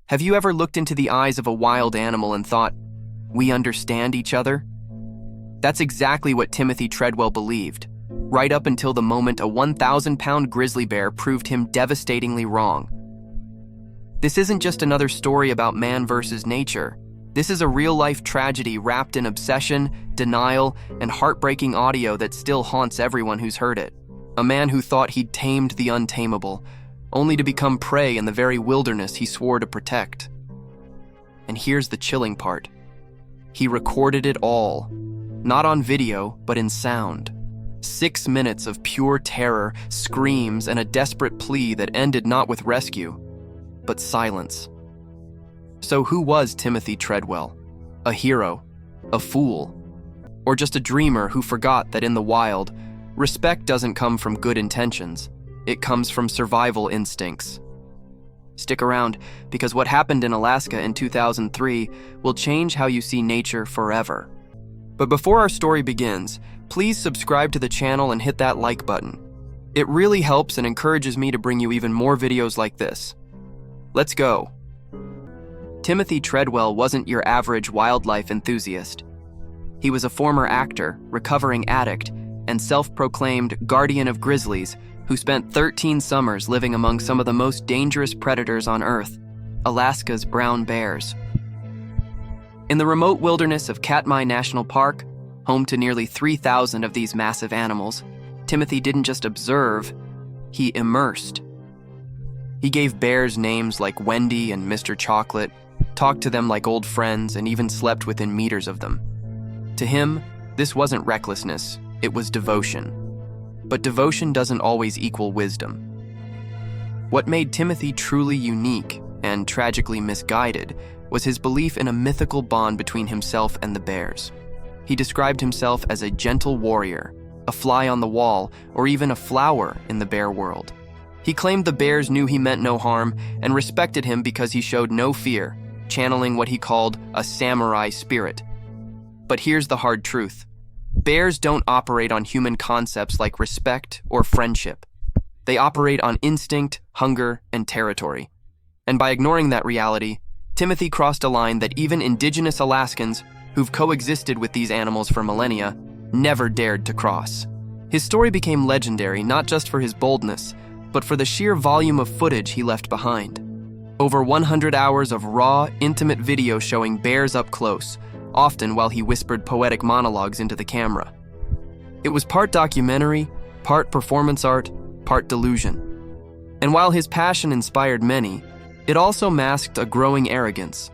Have you ever looked into the eyes of a wild animal and thought, "We understand each other"? That's exactly what Timothy Treadwell believed, right up until the moment a 1,000-pound grizzly bear proved him devastatingly wrong. This isn't just another story about man versus nature. This is a real-life tragedy wrapped in obsession, denial, and heartbreaking audio that still haunts everyone who's heard it. A man who thought he'd tamed the untamable, only to become prey in the very wilderness he swore to protect. And here's the chilling part. He recorded it all, not on video, but in sound. 6 minutes of pure terror, screams, and a desperate plea that ended not with rescue, but silence. So who was Timothy Treadwell? A hero? A fool? Or just a dreamer who forgot that in the wild, respect doesn't come from good intentions. It comes from survival instincts. Stick around, because what happened in Alaska in 2003 will change how you see nature forever. But before our story begins, please subscribe to the channel and hit that like button. It really helps and encourages me to bring you even more videos like this. Let's go. Timothy Treadwell wasn't your average wildlife enthusiast. He was a former actor, recovering addict, and self-proclaimed guardian of grizzlies who spent 13 summers living among some of the most dangerous predators on Earth, Alaska's brown bears. In the remote wilderness of Katmai National Park, home to nearly 3,000 of these massive animals, Timothy didn't just observe, he immersed. He gave bears names like Wendy and Mr. Chocolate, talked to them like old friends, and even slept within meters of them. To him, this wasn't recklessness, it was devotion. But devotion doesn't always equal wisdom. What made Timothy truly unique and tragically misguided was his belief in a mythical bond between himself and the bears. He described himself as a gentle warrior, a fly on the wall, or even a flower in the bear world. He claimed the bears knew he meant no harm and respected him because he showed no fear, channeling what he called a samurai spirit. But here's the hard truth. Bears don't operate on human concepts like respect or friendship. They operate on instinct, hunger, and territory. And by ignoring that reality, Timothy crossed a line that even indigenous Alaskans, who've coexisted with these animals for millennia, never dared to cross. His story became legendary not just for his boldness, but for the sheer volume of footage he left behind. Over 100 hours of raw, intimate video showing bears up close, often while he whispered poetic monologues into the camera. It was part documentary, part performance art, part delusion. And while his passion inspired many, it also masked a growing arrogance,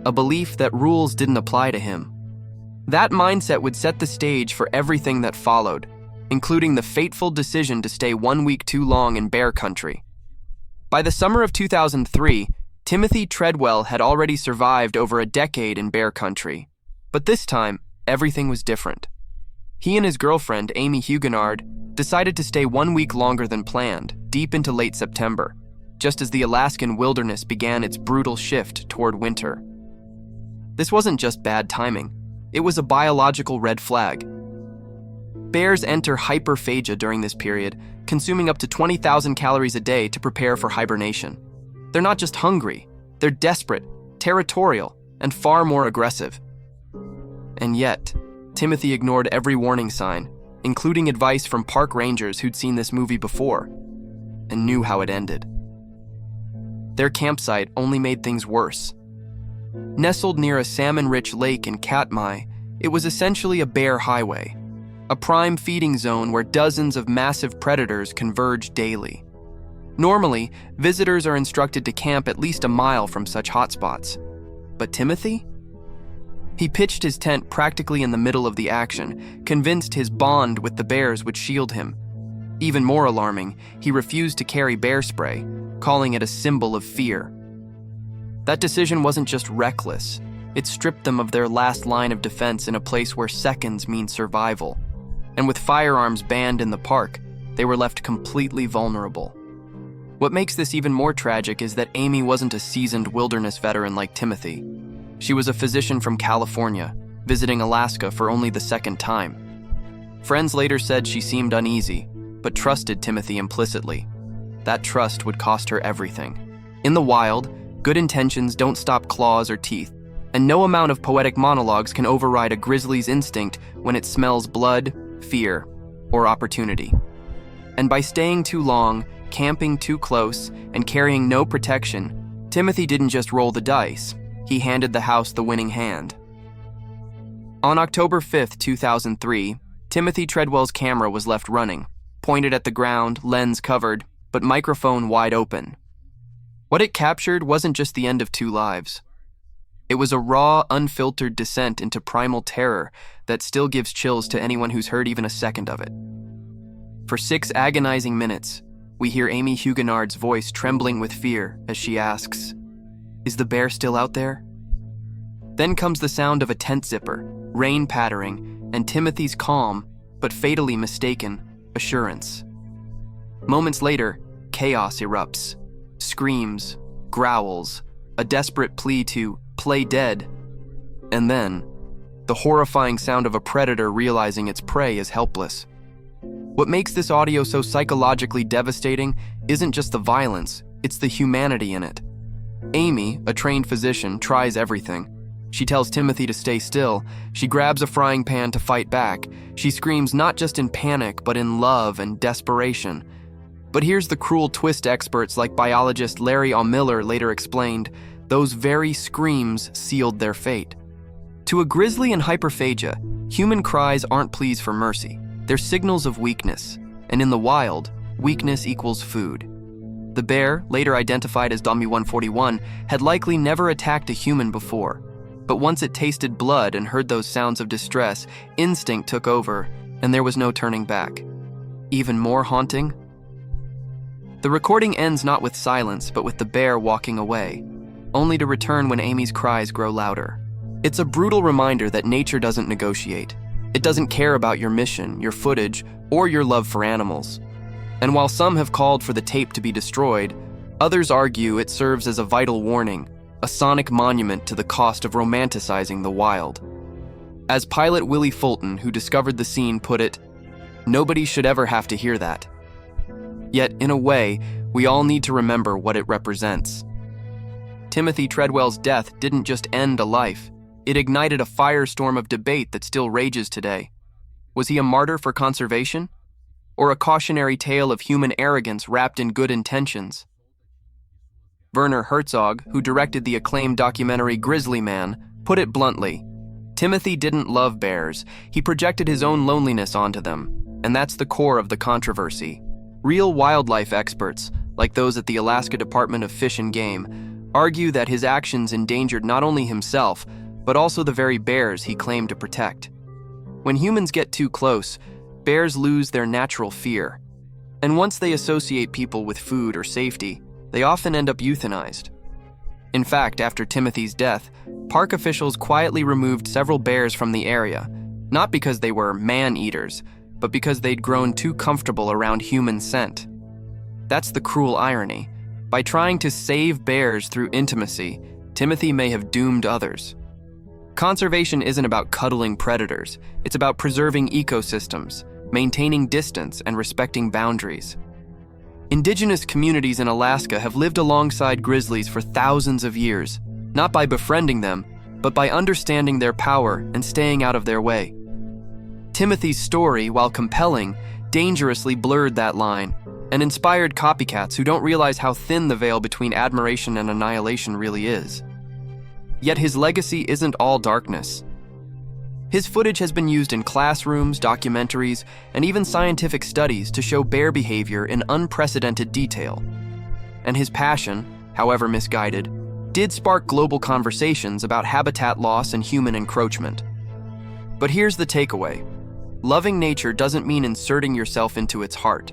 a belief that rules didn't apply to him. That mindset would set the stage for everything that followed, including the fateful decision to stay 1 week too long in bear country. By the summer of 2003, Timothy Treadwell had already survived over a decade in bear country. But this time, everything was different. He and his girlfriend, Amie Huguenard, decided to stay 1 week longer than planned, deep into late September, just as the Alaskan wilderness began its brutal shift toward winter. This wasn't just bad timing. It was a biological red flag. Bears enter hyperphagia during this period, consuming up to 20,000 calories a day to prepare for hibernation. They're not just hungry, they're desperate, territorial, and far more aggressive. And yet, Timothy ignored every warning sign, including advice from park rangers who'd seen this movie before, and knew how it ended. Their campsite only made things worse. Nestled near a salmon-rich lake in Katmai, it was essentially a bear highway, a prime feeding zone where dozens of massive predators converge daily. Normally, visitors are instructed to camp at least a mile from such hotspots. But Timothy? He pitched his tent practically in the middle of the action, convinced his bond with the bears would shield him. Even more alarming, he refused to carry bear spray, calling it a symbol of fear. That decision wasn't just reckless, it stripped them of their last line of defense in a place where seconds mean survival. And with firearms banned in the park, they were left completely vulnerable. What makes this even more tragic is that Amie wasn't a seasoned wilderness veteran like Timothy. She was a physician from California, visiting Alaska for only the second time. Friends later said she seemed uneasy, but trusted Timothy implicitly. That trust would cost her everything. In the wild, Good intentions don't stop claws or teeth, and no amount of poetic monologues can override a grizzly's instinct when it smells blood, fear, or opportunity. And by staying too long, camping too close, and carrying no protection, Timothy didn't just roll the dice, he handed the house the winning hand. On October 5, 2003, Timothy Treadwell's camera was left running, pointed at the ground, lens covered, but microphone wide open. What it captured wasn't just the end of two lives. It was a raw, unfiltered descent into primal terror that still gives chills to anyone who's heard even a second of it. For 6 agonizing minutes, we hear Amie Huguenard's voice trembling with fear as she asks, "Is the bear still out there?" Then comes the sound of a tent zipper, rain pattering, and Timothy's calm, but fatally mistaken, assurance. Moments later, chaos erupts. Screams, growls, a desperate plea to play dead, and then the horrifying sound of a predator realizing its prey is helpless. What makes this audio so psychologically devastating isn't just the violence, it's the humanity in it. Amie, a trained physician, tries everything. She tells Timothy to stay still. She grabs a frying pan to fight back. She screams not just in panic, but in love and desperation. But here's the cruel twist: experts like biologist Larry Miller later explained, those very screams sealed their fate. To a grizzly in hyperphagia, human cries aren't pleas for mercy. They're signals of weakness, and in the wild, weakness equals food. The bear, later identified as Dummy 141, had likely never attacked a human before. But once it tasted blood and heard those sounds of distress, instinct took over, and there was no turning back. Even more haunting? The recording ends not with silence, but with the bear walking away, only to return when Amie's cries grow louder. It's a brutal reminder that nature doesn't negotiate. It doesn't care about your mission, your footage, or your love for animals. And while some have called for the tape to be destroyed, others argue it serves as a vital warning, a sonic monument to the cost of romanticizing the wild. As pilot Willie Fulton, who discovered the scene, put it, "Nobody should ever have to hear that." Yet, in a way, we all need to remember what it represents. Timothy Treadwell's death didn't just end a life. It ignited a firestorm of debate that still rages today. Was he a martyr for conservation? Or a cautionary tale of human arrogance wrapped in good intentions? Werner Herzog, who directed the acclaimed documentary Grizzly Man, put it bluntly, Timothy didn't love bears, he projected his own loneliness onto them, and that's the core of the controversy. Real wildlife experts, like those at the Alaska Department of Fish and Game, argue that his actions endangered not only himself, but also the very bears he claimed to protect. When humans get too close, bears lose their natural fear. And once they associate people with food or safety, they often end up euthanized. In fact, after Timothy's death, park officials quietly removed several bears from the area, not because they were man-eaters, but because they'd grown too comfortable around human scent. That's the cruel irony. By trying to save bears through intimacy, Timothy may have doomed others. Conservation isn't about cuddling predators. It's about preserving ecosystems, maintaining distance, and respecting boundaries. Indigenous communities in Alaska have lived alongside grizzlies for thousands of years, not by befriending them, but by understanding their power and staying out of their way. Timothy's story, while compelling, dangerously blurred that line and inspired copycats who don't realize how thin the veil between admiration and annihilation really is. Yet his legacy isn't all darkness. His footage has been used in classrooms, documentaries, and even scientific studies to show bear behavior in unprecedented detail. And his passion, however misguided, did spark global conversations about habitat loss and human encroachment. But here's the takeaway. Loving nature doesn't mean inserting yourself into its heart.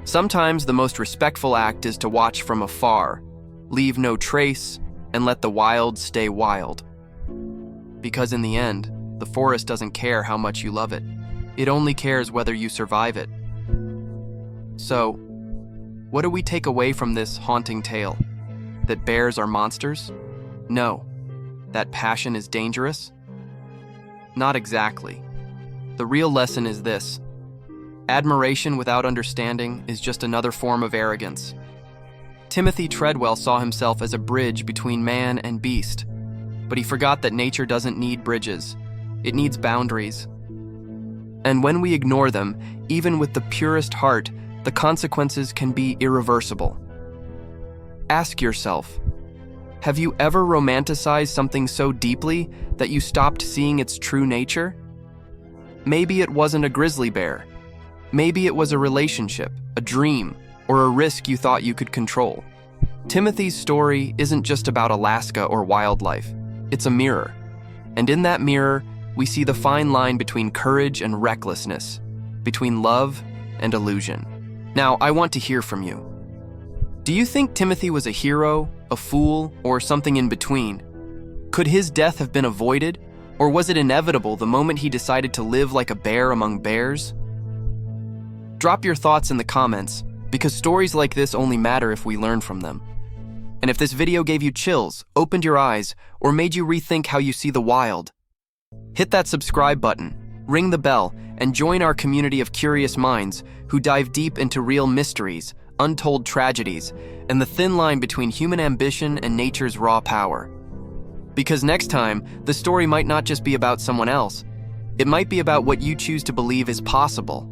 Sometimes the most respectful act is to watch from afar, leave no trace, and let the wild stay wild. Because in the end, the forest doesn't care how much you love it. It only cares whether you survive it. So, what do we take away from this haunting tale? That bears are monsters? No. That passion is dangerous? Not exactly. The real lesson is this: admiration without understanding is just another form of arrogance. Timothy Treadwell saw himself as a bridge between man and beast, but he forgot that nature doesn't need bridges. It needs boundaries. And when we ignore them, even with the purest heart, the consequences can be irreversible. Ask yourself, have you ever romanticized something so deeply that you stopped seeing its true nature? Maybe it wasn't a grizzly bear. Maybe it was a relationship, a dream, or a risk you thought you could control. Timothy's story isn't just about Alaska or wildlife. It's a mirror. And in that mirror, we see the fine line between courage and recklessness, between love and illusion. Now, I want to hear from you. Do you think Timothy was a hero, a fool, or something in between? Could his death have been avoided, or was it inevitable the moment he decided to live like a bear among bears? Drop your thoughts in the comments, because stories like this only matter if we learn from them. And if this video gave you chills, opened your eyes, or made you rethink how you see the wild, hit that subscribe button, ring the bell, and join our community of curious minds who dive deep into real mysteries, untold tragedies, and the thin line between human ambition and nature's raw power. Because next time, the story might not just be about someone else. It might be about what you choose to believe is possible.